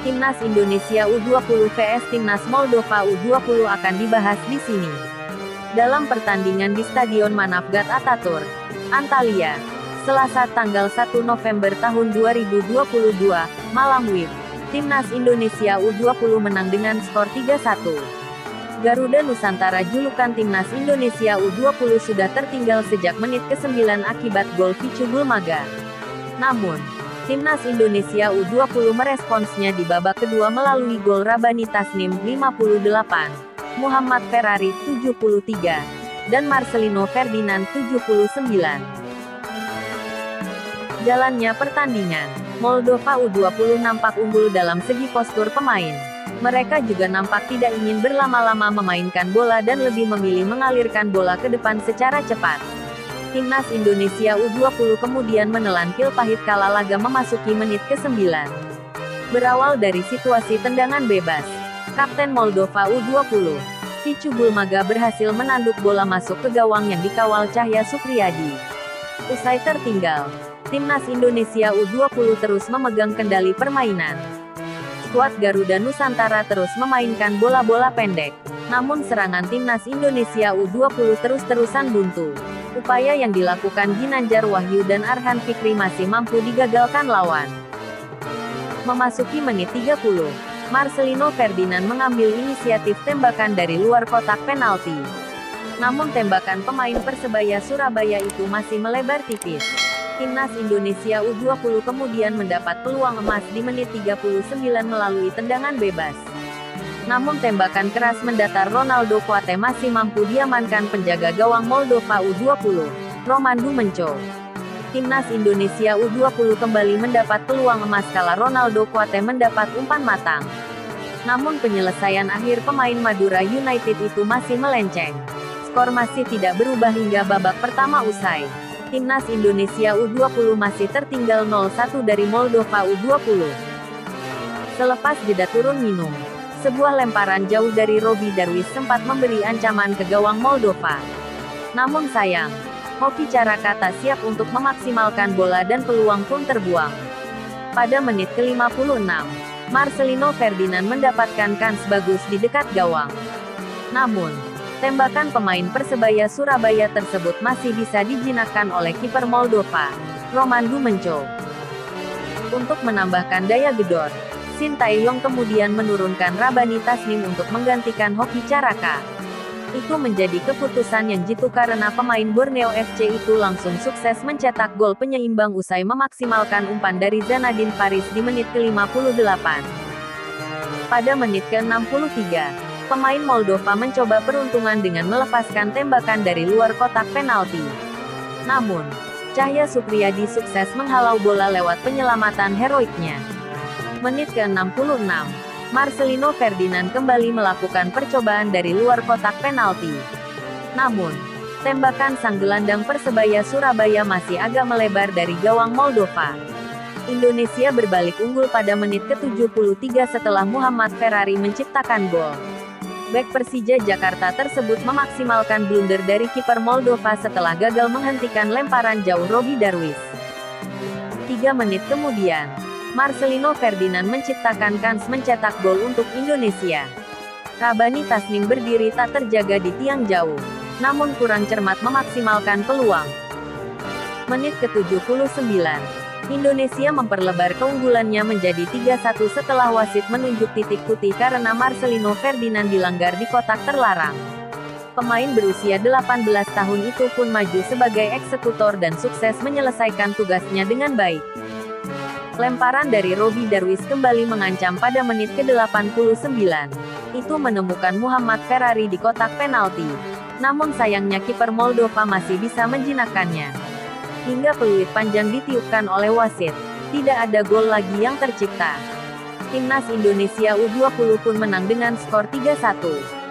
Timnas Indonesia U20 vs Timnas Moldova U20 akan dibahas di sini. Dalam pertandingan di Stadion Manavgat Ataturk, Antalya, Selasa tanggal 1 November tahun 2022, malam WIB, Timnas Indonesia U20 menang dengan skor 3-1. Garuda Nusantara julukan Timnas Indonesia U20 sudah tertinggal sejak menit ke-9 akibat gol Picu Bulmaga. Namun, Timnas Indonesia U20 meresponsnya di babak kedua melalui gol Rabani Tasnim 58, Muhammad Ferrari 73, dan Marcelino Ferdinand 79. Jalannya pertandingan, Moldova U20 nampak unggul dalam segi postur pemain. Mereka juga nampak tidak ingin berlama-lama memainkan bola dan lebih memilih mengalirkan bola ke depan secara cepat. Timnas Indonesia U20 kemudian menelan pil pahit kala laga memasuki menit ke-9. Berawal dari situasi tendangan bebas, Kapten Moldova U20, Picu Bulmaga berhasil menanduk bola masuk ke gawang yang dikawal Cahya Supriyadi. Usai tertinggal, Timnas Indonesia U20 terus memegang kendali permainan. Skuad Garuda Nusantara terus memainkan bola-bola pendek, namun serangan Timnas Indonesia U20 terus-terusan buntu. Upaya yang dilakukan Ginanjar Wahyu dan Arhan Fikri masih mampu digagalkan lawan. Memasuki menit 30, Marcelino Ferdinand mengambil inisiatif tembakan dari luar kotak penalti. Namun tembakan pemain Persebaya Surabaya itu masih melebar tipis. Timnas Indonesia U20 kemudian mendapat peluang emas di menit 39 melalui tendangan bebas. Namun tembakan keras mendatar Ronaldo Kuate masih mampu diamankan penjaga gawang Moldova U20, Romandu Menco. Timnas Indonesia U20 kembali mendapat peluang emas kala Ronaldo Kuate mendapat umpan matang. Namun penyelesaian akhir pemain Madura United itu masih melenceng. Skor masih tidak berubah hingga babak pertama usai. Timnas Indonesia U20 masih tertinggal 0-1 dari Moldova U20. Selepas jeda turun minum, sebuah lemparan jauh dari Robi Darwis sempat memberi ancaman ke gawang Moldova. Namun sayang, Hoki Caraka tak siap untuk memaksimalkan bola dan peluang pun terbuang. Pada menit ke-56, Marcelino Ferdinand mendapatkan kans bagus di dekat gawang. Namun, tembakan pemain Persebaya Surabaya tersebut masih bisa dijinakkan oleh kiper Moldova, Romandu Menco. Untuk menambahkan daya gedor, Sintayong kemudian menurunkan Rabani Tasnim untuk menggantikan Hoki Caraka. Itu menjadi keputusan yang jitu karena pemain Borneo FC itu langsung sukses mencetak gol penyeimbang usai memaksimalkan umpan dari Zanadin Faris di menit ke-58. Pada menit ke-63, pemain Moldova mencoba peruntungan dengan melepaskan tembakan dari luar kotak penalti. Namun, Cahya Supriyadi sukses menghalau bola lewat penyelamatan heroiknya. Menit ke-66, Marcelino Ferdinand kembali melakukan percobaan dari luar kotak penalti. Namun, tembakan sang gelandang Persebaya Surabaya masih agak melebar dari gawang Moldova. Indonesia berbalik unggul pada menit ke-73 setelah Muhammad Ferrari menciptakan gol. Bek Persija Jakarta tersebut memaksimalkan blunder dari kiper Moldova setelah gagal menghentikan lemparan jauh Robi Darwis. 3 menit kemudian, Marcelino Ferdinand menciptakan kans mencetak gol untuk Indonesia. Rabani Tasnim berdiri tak terjaga di tiang jauh, namun kurang cermat memaksimalkan peluang. Menit ke-79, Indonesia memperlebar keunggulannya menjadi 3-1 setelah wasit menunjuk titik putih karena Marcelino Ferdinand dilanggar di kotak terlarang. Pemain berusia 18 tahun itu pun maju sebagai eksekutor dan sukses menyelesaikan tugasnya dengan baik. Lemparan dari Robi Darwis kembali mengancam pada menit ke-89. Itu menemukan Muhammad Ferrari di kotak penalti. Namun sayangnya kiper Moldova masih bisa menjinakkannya. Hingga peluit panjang ditiupkan oleh wasit, tidak ada gol lagi yang tercipta. Timnas Indonesia U20 pun menang dengan skor 3-1.